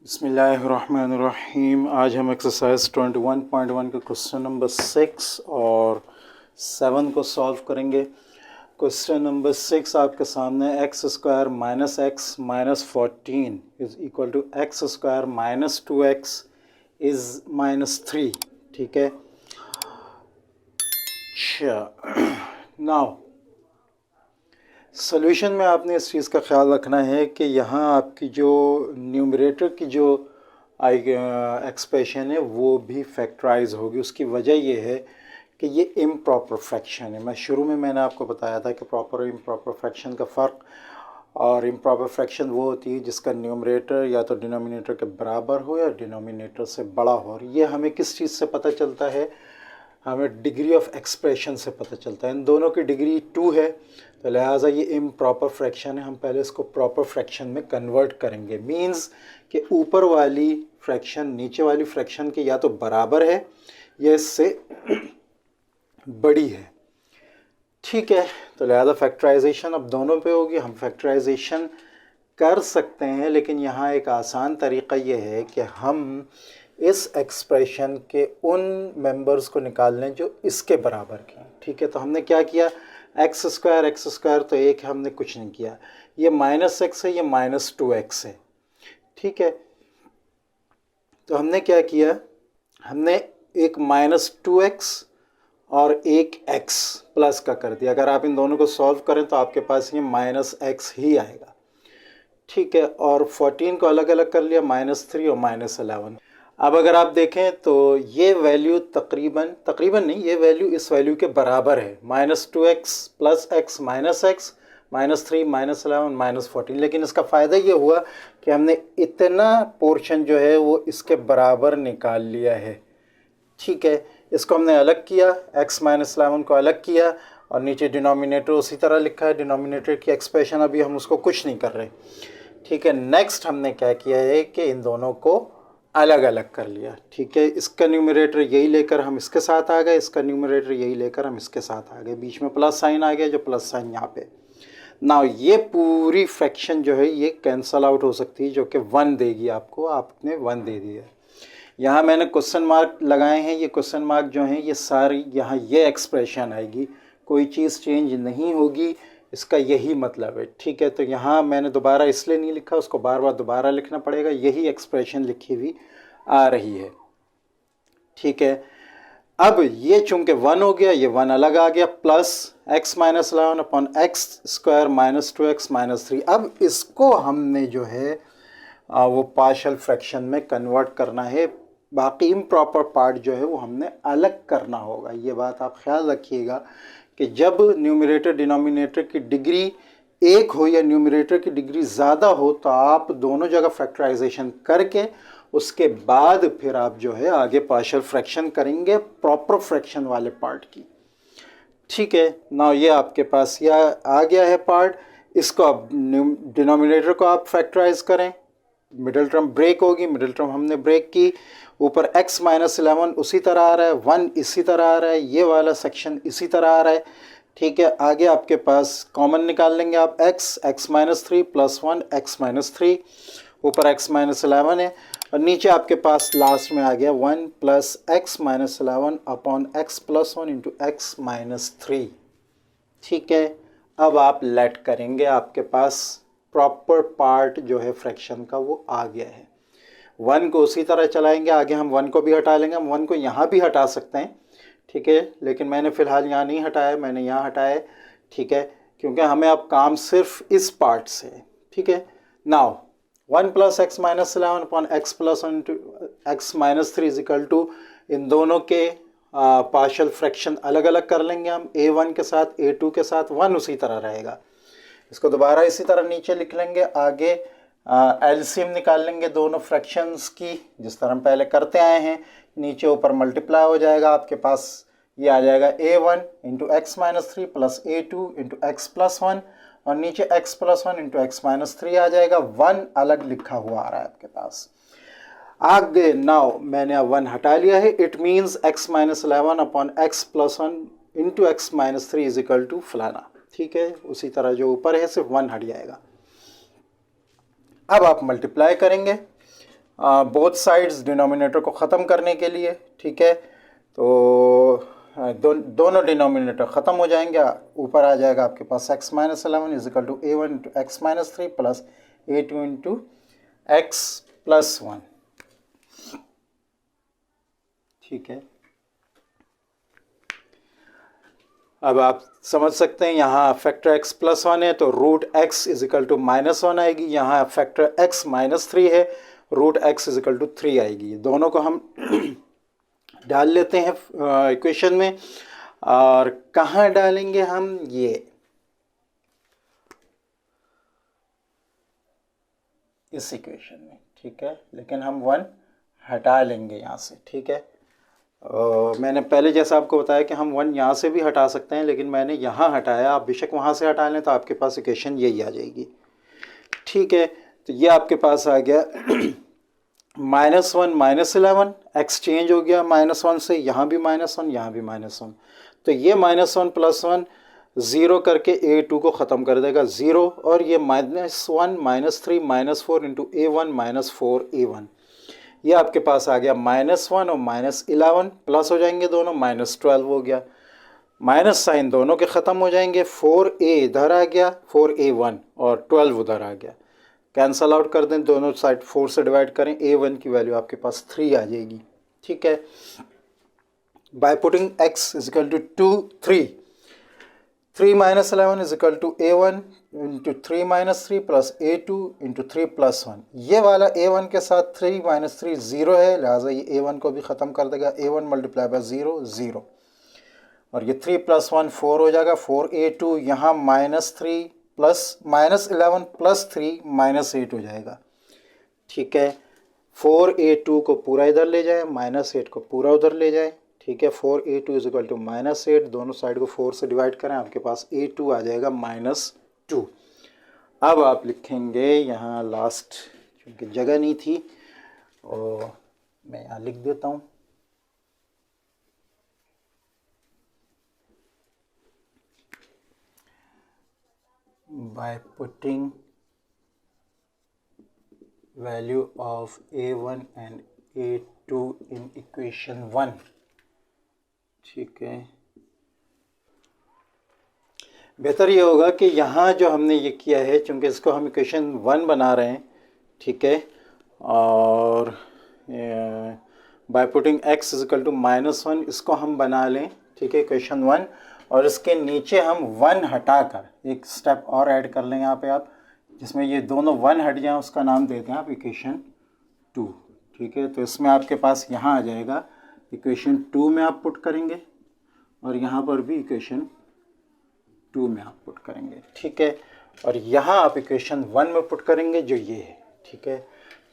बिस्मिल्लाहिर्रहमानिर्रहीम। आज हम एक्सरसाइज 21.1 के क्वेश्चन नंबर 6 और 7 को सॉल्व करेंगे। क्वेश्चन नंबर 6 आपके सामने x square minus x minus 14 is equal to x square minus 2x is minus 3। ठीक है, अच्छा नाउ सोल्यूशन में आपने इस चीज़ का ख्याल रखना है कि यहाँ आपकी जो न्यूमरेटर की जो एक्सप्रेशन है वो भी फैक्टराइज होगी। उसकी वजह ये है कि ये इम्प्रॉपर फ्रैक्शन है। मैंने आपको बताया था कि प्रॉपर और इम्प्रॉपर फ्रैक्शन का फ़र्क, और इम्प्रॉपर फ्रैक्शन वो होती है जिसका न्यूमरेटर या तो डिनोमिनेटर के बराबर हो या डिनोमिनेटर से बड़ा हो। और ये हमें किस चीज़ से पता चलता है? हमें डिग्री ऑफ एक्सप्रेशन से पता चलता है। इन दोनों की डिग्री 2 है, तो लिहाजा ये इम्प्रॉपर फ्रैक्शन है। हम पहले इसको प्रॉपर फ्रैक्शन में कन्वर्ट करेंगे। मींस कि ऊपर वाली फ्रैक्शन नीचे वाली फ्रैक्शन के या तो बराबर है या इससे बड़ी है। ठीक है, तो लिहाजा फैक्टराइजेशन अब दोनों पे होगी। हम फैक्टराइजेशन कर सकते हैं, लेकिन यहाँ एक आसान तरीक़ा ये है कि हम इस एक्सप्रेशन के उन मेंबर्स को निकाल लें जो इसके बराबर के हैं। ठीक है, तो हमने क्या किया? एक्स स्क्वायर तो एक है, हमने कुछ नहीं किया। ये माइनस एक्स है, ये माइनस 2x है। ठीक है, तो हमने क्या किया? हमने एक माइनस 2x और एक x प्लस का कर दिया। अगर आप इन दोनों को सॉल्व करें तो आपके पास ये माइनस x ही आएगा। ठीक है, और 14 को अलग अलग कर लिया, माइनस 3 और माइनस 11। अब अगर आप देखें तो ये वैल्यू तकरीबन नहीं, ये वैल्यू इस वैल्यू के बराबर है। Minus 2x plus x minus 3 minus 11 minus 14। लेकिन इसका फ़ायदा ये हुआ कि हमने इतना पोर्शन जो है वो इसके बराबर निकाल लिया है। ठीक है, इसको हमने अलग किया, x माइनस 11 को अलग किया और नीचे डिनोमिनेटर उसी तरह लिखा है। डिनोमिनेटर की एक्सप्रेशन अभी हम उसको कुछ नहीं कर रहे। ठीक है, नेक्स्ट हमने क्या किया है कि इन दोनों को अलग अलग कर लिया। ठीक है, इसका न्यूमरेटर यही लेकर हम इसके साथ आ गए, इसका न्यूमरेटर यही लेकर हम इसके साथ आ गए। बीच में प्लस साइन आ गया, जो प्लस साइन यहाँ पे। नाउ ये पूरी फ्रैक्शन जो है ये कैंसल आउट हो सकती है, जो कि 1 देगी आपको। आपने 1 दे दिया। यहाँ मैंने क्वेश्चन मार्क लगाए हैं। ये क्वेश्चन मार्क जो हैं ये सारी यहाँ ये एक्सप्रेशन आएगी, कोई चीज़ चेंज नहीं होगी। इसका यही मतलब है। ठीक है, तो यहाँ मैंने दोबारा इसलिए नहीं लिखा, उसको बार बार दोबारा लिखना पड़ेगा। यही एक्सप्रेशन लिखी हुई आ रही है। ठीक है, अब ये चूंकि 1 हो गया, ये 1 अलग आ गया, plus x minus 11 upon x square minus 2x minus 3। अब इसको हमने जो है वो पार्शल फ्रैक्शन में कन्वर्ट करना है। बाकी इम्प्रॉपर पार्ट जो है वो हमने अलग करना होगा। ये बात आप ख्याल रखिएगा कि जब न्यूमरेटर डिनोमिनेटर की डिग्री 1 हो या न्यूमरेटर की डिग्री ज़्यादा हो तो आप दोनों जगह फैक्टराइजेशन करके उसके बाद फिर आप जो है आगे पार्शियल फ्रैक्शन करेंगे प्रॉपर फ्रैक्शन वाले पार्ट की। ठीक है, ना ये आपके पास यह आ गया है पार्ट। इसको अब डिनोमिनेटर को आप फैक्टराइज करें, मिडिल टर्म ब्रेक होगी, मिडिल टर्म हमने ब्रेक की। ऊपर x माइनस 11 उसी तरह आ रहा है, 1 इसी तरह आ रहा है, ये वाला सेक्शन इसी तरह आ रहा है। ठीक है, आगे आपके पास कॉमन निकाल लेंगे आप x minus 3 plus 1 x minus 3, ऊपर x माइनस 11 है और नीचे आपके पास लास्ट में आ गया 1 plus x minus 11 upon x plus 1 into x minus 3। ठीक है, अब आप लेट करेंगे, आपके पास प्रॉपर पार्ट जो है फ्रैक्शन का वो आ गया है। 1 को उसी तरह चलाएंगे, आगे हम 1 को भी हटा लेंगे। हम 1 को यहाँ भी हटा सकते हैं। ठीक है, लेकिन मैंने फ़िलहाल यहाँ नहीं हटाया, मैंने यहाँ हटाया है। ठीक है, क्योंकि हमें अब काम सिर्फ इस पार्ट से है। ठीक है, now 1 plus x minus 11 upon x plus 1 into x minus 3 is equal to, इन दोनों के पार्शियल फ्रैक्शन अलग अलग कर लेंगे हम। a1 के साथ a2 के साथ 1 उसी तरह रहेगा। इसको दोबारा इसी तरह नीचे लिख लेंगे। आगे एलसीएम निकाल लेंगे दोनों फ्रैक्शंस की, जिस तरह हम पहले करते आए हैं। नीचे ऊपर मल्टीप्लाई हो जाएगा, आपके पास ये आ जाएगा a1 into x minus 3 plus a2 into x plus 1 और नीचे x plus 1 into x minus 3 आ जाएगा। 1 अलग लिखा हुआ आ रहा है आपके पास। आगे नाउ मैंने अब 1 हटा लिया है। It means x minus 11 upon x plus 1 into x minus 3 is equal to फलाना। ठीक है, उसी तरह जो ऊपर है सिर्फ 1 हट जाएगा। अब आप मल्टीप्लाई करेंगे, बोथ साइड्स डिनोमिनेटर को ख़त्म करने के लिए, ठीक है। तो दोनों डिनोमिनेटर ख़त्म हो जाएंगे, ऊपर आ जाएगा आपके पास x minus 11 is equal to a1 into x minus 3 plus a2 into x plus 1, ठीक है। अब आप समझ सकते हैं यहाँ फैक्टर x प्लस 1 है तो root x is equal to minus 1 आएगी, यहाँ फैक्टर x माइनस 3 है, root x is equal to 3 आएगी। दोनों को हम डाल लेते हैं इक्वेशन में, और कहाँ डालेंगे हम, ये इस इक्वेशन में, ठीक है। लेकिन हम 1 हटा लेंगे यहाँ से, ठीक है। मैंने पहले जैसा आपको बताया कि हम 1 यहाँ से भी हटा सकते हैं, लेकिन मैंने यहाँ हटाया, आप बेशक वहाँ से हटा लें तो आपके पास इक्वेशन यही आ जाएगी, ठीक है। तो ये आपके पास आ गया -1 -11, एक्सचेंज हो गया -1 से, यहाँ भी -1 यहाँ भी -1, तो ये -1 प्लस 1 ज़ीरो करके a2 को ख़त्म कर देगा 0, और ये -1 -3 -4 इंटू a1 -4 a1, ये आपके पास आ गया -1 और -11, प्लस हो जाएंगे दोनों, -12 हो गया, माइनस साइन दोनों के ख़त्म हो जाएंगे, 4a इधर आ गया, 4a1 और 12 उधर आ गया, कैंसल आउट कर दें, दोनों साइड 4 से डिवाइड करें, a1 की वैल्यू आपके पास 3 आ जाएगी, ठीक है। By putting x is equal to 3 minus 11 is equal to a1 into 3 minus 3 plus a2 into 3 plus 1, ये वाला a1 के साथ 3 माइनस 3 0 है, लिहाजा ये a1 को भी ख़त्म कर देगा, a1 मल्टीप्लाई बाय 0 0, और ये 3 प्लस 1 4 हो जाएगा, 4a2 यहाँ -3 प्लस -11 प्लस 3 -8 हो जाएगा, ठीक है। 4a2 को पूरा इधर ले जाए, -8 को पूरा उधर ले जाए, ठीक है। 4a2 इज इक्वल टू -8, दोनों साइड को 4 से डिवाइड करें, आपके पास a2 आ जाएगा -2। अब आप लिखेंगे यहाँ लास्ट, क्योंकि जगह नहीं थी और मैं यहाँ लिख देता हूँ, by putting value of a1 and a2 in equation 1, ठीक है। बेहतर ये होगा कि यहाँ जो हमने ये किया है, चूँकि इसको हम इक्वेशन 1 बना रहे हैं, ठीक है, और by putting x is equal to -1 इसको हम बना लें, ठीक है, इक्वेशन 1, और इसके नीचे हम 1 हटाकर एक स्टेप और ऐड कर लें यहाँ पे आप, जिसमें ये दोनों 1 हट जाएं, उसका नाम देते हैं आप इक्वेशन 2, ठीक है। तो इसमें आपके पास यहाँ आ जाएगा, इक्वेशन 2 में आप पुट करेंगे और यहाँ पर भी इक्वेशन 2 में आप पुट करेंगे, ठीक है, और यहाँ आप इक्वेशन 1 में पुट करेंगे जो ये है, ठीक है।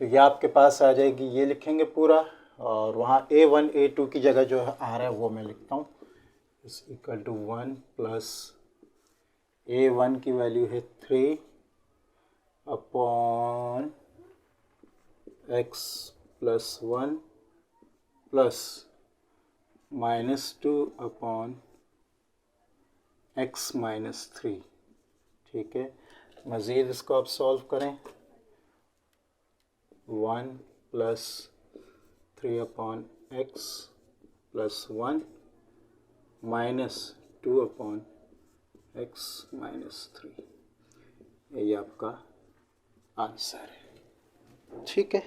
तो ये आपके पास आ जाएगी, ये लिखेंगे पूरा, और वहाँ a1 a2 की जगह जो आ रहा है वो मैं लिखता हूँ, is equal to 1 plus a1 की वैल्यू है 3 upon x plus 1 plus -2 upon x minus 3, ठीक है। मज़ीद इसको आप सॉल्व करें, 1 plus 3 upon x plus 1 -2 upon x minus 3, ये आपका आंसर है, ठीक है।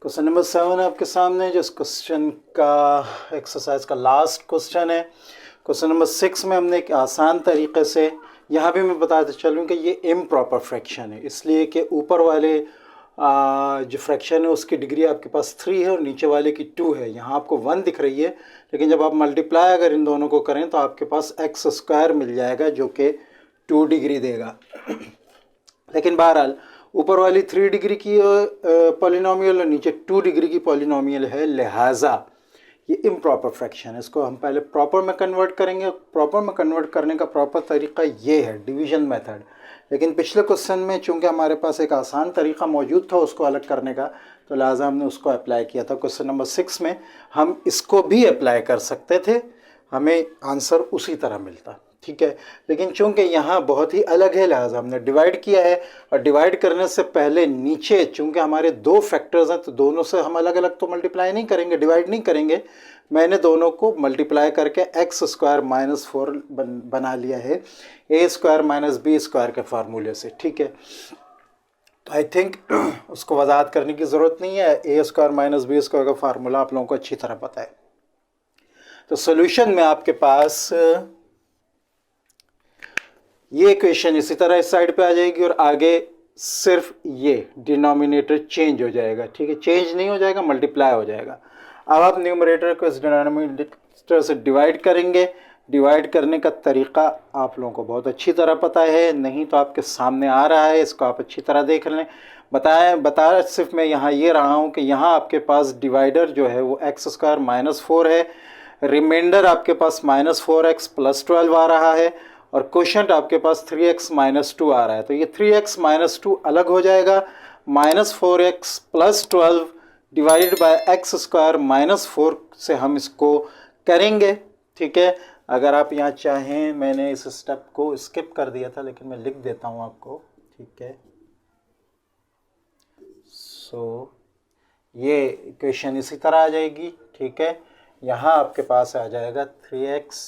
क्वेश्चन नंबर 7 आपके सामने, जो इस क्वेश्चन का एक्सरसाइज का लास्ट क्वेश्चन है। क्वेश्चन नंबर 6 में हमने एक आसान तरीके से, यहाँ भी मैं बताते चलूँ कि ये इम्प्रॉपर फ्रैक्शन है, इसलिए कि ऊपर वाले जो फ्रैक्शन है उसकी डिग्री आपके पास 3 है और नीचे वाले की 2 है। यहाँ आपको 1 दिख रही है, लेकिन जब आप मल्टीप्लाई अगर इन दोनों को करें तो आपके पास एक्स स्क्वायर मिल जाएगा जो कि 2 डिग्री देगा। लेकिन बहरहाल ऊपर वाली 3 डिग्री की पॉलिनोमियल और नीचे 2 डिग्री की पॉलिनोमियल है, लिहाजा ये इम्प्रॉपर फ्रैक्शन है। इसको हम पहले प्रॉपर में कन्वर्ट करेंगे। प्रॉपर में कन्वर्ट करने का प्रॉपर तरीका ये है, डिवीजन मेथड। लेकिन पिछले क्वेश्चन में चूंकि हमारे पास एक आसान तरीका मौजूद था उसको अलग करने का, तो लिहाजा हमने उसको अप्लाई किया था। क्वेश्चन नंबर 6 में हम इसको भी अप्लाई कर सकते थे, हमें आंसर उसी तरह मिलता। ठीक है। लेकिन चूंकि यहाँ बहुत ही अलग है, लिहाजा हमने डिवाइड किया है, और डिवाइड करने से पहले नीचे चूंकि हमारे दो फैक्टर्स हैं तो दोनों से हम अलग अलग तो मल्टीप्लाई नहीं करेंगे, डिवाइड नहीं करेंगे। मैंने दोनों को मल्टीप्लाई करके एक्स स्क्वायर माइनस 4 बना लिया है ए स्क्वायर माइनस बी स्क्वायर के फार्मूले से, ठीक है। तो आई थिंक उसको वजाहत करने की ज़रूरत नहीं है, ए स्क्वायर माइनस बी स्क्वायर का फार्मूला आप लोगों को अच्छी तरह पता है। तो सोल्यूशन में आपके पास ये इक्वेशन इसी तरह इस साइड पे आ जाएगी और आगे सिर्फ ये डिनोमिनेटर चेंज हो जाएगा, ठीक है। चेंज नहीं हो जाएगा, मल्टीप्लाई हो जाएगा। अब आप न्यूमरेटर को इस डिनोमिनेटर से डिवाइड करेंगे। डिवाइड करने का तरीक़ा आप लोगों को बहुत अच्छी तरह पता है, नहीं तो आपके सामने आ रहा है, इसको आप अच्छी तरह देख लें। बता सिर्फ मैं यहाँ ये रहा हूँ कि यहाँ आपके पास डिवाइडर जो है वो एक्स स्क्वायर माइनस 4 है, रिमाइंडर आपके पास माइनस 4x प्लस 12 आ रहा है, और क्वोशंट आपके पास 3x माइनस 2 आ रहा है। तो ये 3x माइनस 2 अलग हो जाएगा, minus 4x plus 12 divided by x square minus 4 से हम इसको करेंगे, ठीक है। अगर आप यहाँ चाहें, मैंने इस स्टेप को स्किप कर दिया था लेकिन मैं लिख देता हूँ आपको, ठीक है। सो ये इक्वेशन इसी तरह आ जाएगी, ठीक है। यहाँ आपके पास आ जाएगा 3x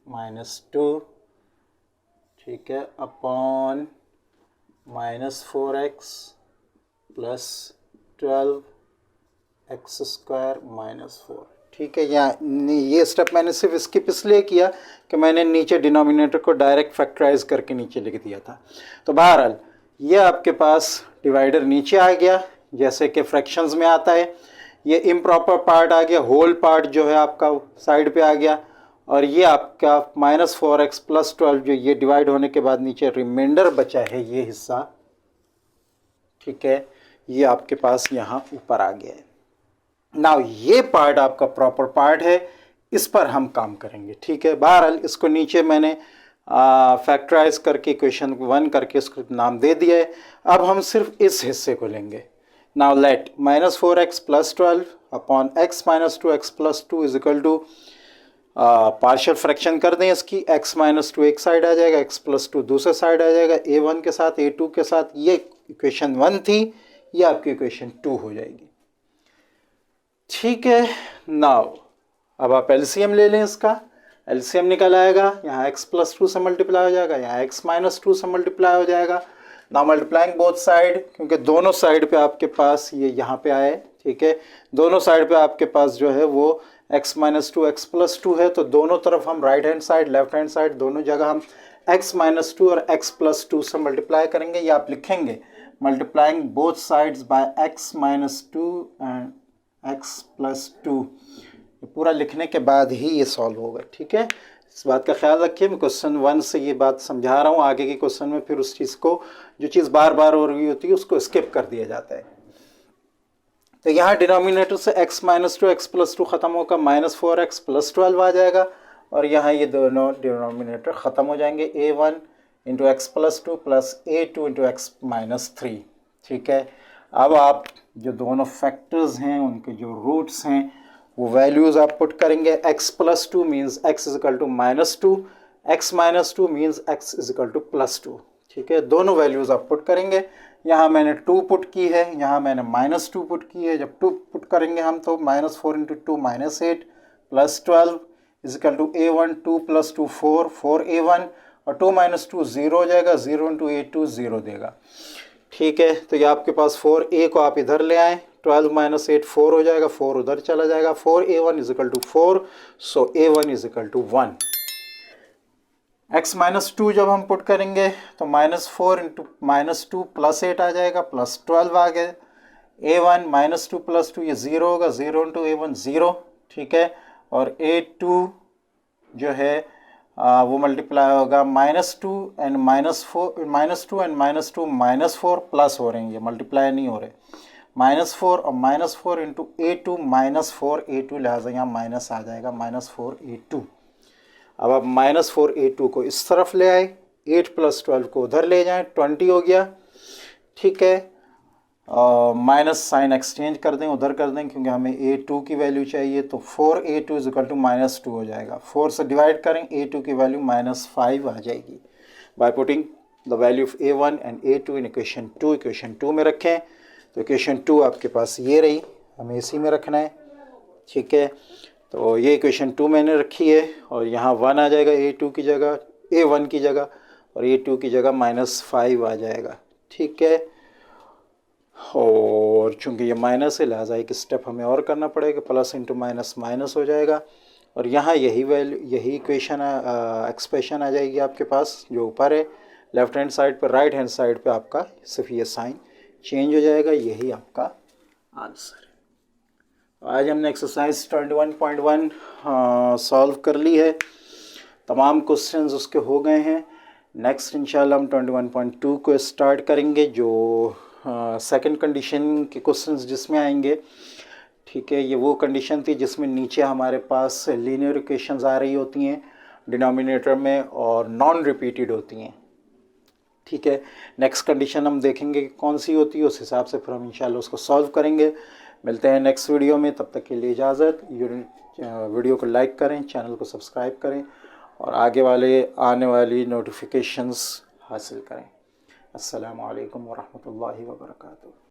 माइनस 2, ठीक है, upon minus 4x plus 12 x square minus 4, ठीक है। ये स्टेप मैंने सिर्फ स्किप इसलिए किया कि मैंने नीचे डिनोमिनेटर को डायरेक्ट फैक्टराइज करके नीचे लिख दिया था। तो बहरहाल ये आपके पास डिवाइडर नीचे आ गया जैसे कि फ्रैक्शंस में आता है। ये इम्प्रॉपर पार्ट आ गया, होल पार्ट जो है आपका साइड पे आ गया, और ये आपका माइनस 4x प्लस 12 जो ये डिवाइड होने के बाद नीचे रिमाइंडर बचा है ये हिस्सा, ठीक है, ये आपके पास यहाँ ऊपर आ गया है। नाउ ये पार्ट आपका प्रॉपर पार्ट है, इस पर हम काम करेंगे, ठीक है। बहरहाल इसको नीचे मैंने फैक्टराइज करके इक्वेशन 1 करके इसको नाम दे दिया है। अब हम सिर्फ इस हिस्से को लेंगे। Now let minus 4x plus 12 upon x minus 2x plus 2 is equal to partial fraction कर दें इसकी, x माइनस 2 एक साइड आ जाएगा, x प्लस 2 दूसरे साइड आ जाएगा, a1 के साथ a2 के साथ। ये इक्वेशन 1 थी, ये आपकी इक्वेशन 2 हो जाएगी, ठीक है। नाउ अब आप एलसीएम ले लें, इसका एलसीएम निकल आएगा, यहाँ x प्लस 2 से मल्टीप्लाई हो जाएगा, यहाँ x माइनस 2 से मल्टीप्लाई हो जाएगा। नाउ मल्टीप्लाइंग बोथ साइड, क्योंकि दोनों साइड पे आपके पास ये यहाँ पे आए, ठीक है, दोनों साइड पे आपके पास जो है वो x माइनस 2 एक्स प्लस 2 है, तो दोनों तरफ हम right hand side left hand side दोनों जगह हम x माइनस 2 और x प्लस 2 से मल्टीप्लाई करेंगे। या आप लिखेंगे multiplying both sides by x minus 2 and x plus 2। पूरा लिखने के बाद ही ये सॉल्व होगा, ठीक है। इस बात का ख्याल रखिए, मैं क्वेश्चन 1 से ये बात समझा रहा हूँ, आगे के क्वेश्चन में फिर उस चीज़ को, जो चीज़ बार बार हो रही होती है उसको स्किप कर दिया जाता है। तो यहाँ डिनोमिनेटर से x माइनस 2 एक्स प्लस 2 ख़त्म होगा, माइनस 4x प्लस 12 आ जाएगा, और यहाँ ये दोनों डिनोमिनेटर ख़त्म हो जाएंगे, a1 into x plus 2 plus a2 into x minus 3, ठीक है। अब आप जो दोनों फैक्टर्स हैं उनके जो रूट्स हैं वो वैल्यूज़ आप पुट करेंगे। x plus 2 means x is equal to minus 2, x minus 2 means x is equal to plus 2, ठीक है। दोनों वैल्यूज़ आप पुट करेंगे। यहाँ मैंने 2 पुट की है, यहाँ मैंने माइनस 2 पुट की है। जब 2 पुट करेंगे हम तो minus 4 into 2 minus 8 plus 12 is equal to a1 2 प्लस 2 4 4a1, और 2 माइनस 2 0 हो जाएगा, 0 इंटू a2 0 देगा, ठीक है। तो ये आपके पास 4a को आप इधर ले आएँ, 12 माइनस 8 4 हो जाएगा, 4 उधर चला जाएगा, 4a1 is equal to 4, so a1 is equal to 1। x minus 2 जब हम पुट करेंगे तो माइनस 4 इंटू माइनस 2 प्लस 8 आ जाएगा, प्लस 12 आ गया, a1 माइनस 2 प्लस 2 ये 0 होगा, 0 इंटू a1 0, ठीक है। और a2 जो है वो मल्टीप्लाई होगा minus 2 and minus 4, minus 2 and minus 2 minus 4 plus हो रहे हैं, ये मल्टीप्लाई नहीं हो रहे, माइनस 4 और minus 4 into a2 minus 4 a2, लिहाजा यहाँ माइनस आ जाएगा माइनस 4 a2। अब आप माइनस 4 a2 को इस तरफ ले आए, 8 प्लस 12 को उधर ले जाएं, 20 हो गया, ठीक है। माइनस साइन एक्सचेंज कर दें, उधर कर दें, क्योंकि हमें a2 की वैल्यू चाहिए, तो 4a2 इज इक्वल टू -2 हो जाएगा। 4 से डिवाइड करें, a2 की वैल्यू -5 आ जाएगी। By putting the value of a1 and a2 in equation 2 में रखें, तो इक्वेशन 2 आपके पास ये रही, हमें इसी में रखना है, ठीक है। तो ये इक्वेशन 2 मैंने रखी है, और यहाँ 1 आ जाएगा a2 की जगह, a1 की जगह, और a2 की जगह -5 आ जाएगा, ठीक है। और चूंकि ये माइनस है, लिहाजा एक स्टेप हमें और करना पड़ेगा, प्लस इंटू माइनस माइनस हो जाएगा, और यहाँ यही वैल्यू, यही इक्वेशन एक्सप्रेशन आ जाएगी आपके पास जो ऊपर है लेफ्ट हैंड साइड पर। राइट हैंड साइड पे आपका सिर्फ ये साइन चेंज हो जाएगा, यही आपका आंसर है। आज हमने एक्सरसाइज 21.1 सॉल्व कर ली है, तमाम क्वेश्चंस उसके हो गए हैं। नेक्स्ट इंशाल्लाह हम 21.2 को स्टार्ट करेंगे, जो सेकंड कंडीशन के क्वेश्चंस जिसमें आएंगे, ठीक है। ये वो कंडीशन थी जिसमें नीचे हमारे पास लीनियर इक्वेशंस आ रही होती हैं डिनोमिनेटर में, और नॉन रिपीटेड होती हैं, ठीक है। नेक्स्ट कंडीशन हम देखेंगे कि कौन सी होती है, उस हिसाब से फिर हम इंशाल्लाह उसको सॉल्व करेंगे। मिलते हैं नेक्स्ट वीडियो में, तब तक के लिए इजाज़त। वीडियो को लाइक करें, चैनल को सब्सक्राइब करें, और आने वाली नोटिफिकेशंस हासिल करें। अस्सलामु अलैकुम वरहमतुल्लाहि वबरकातुहू।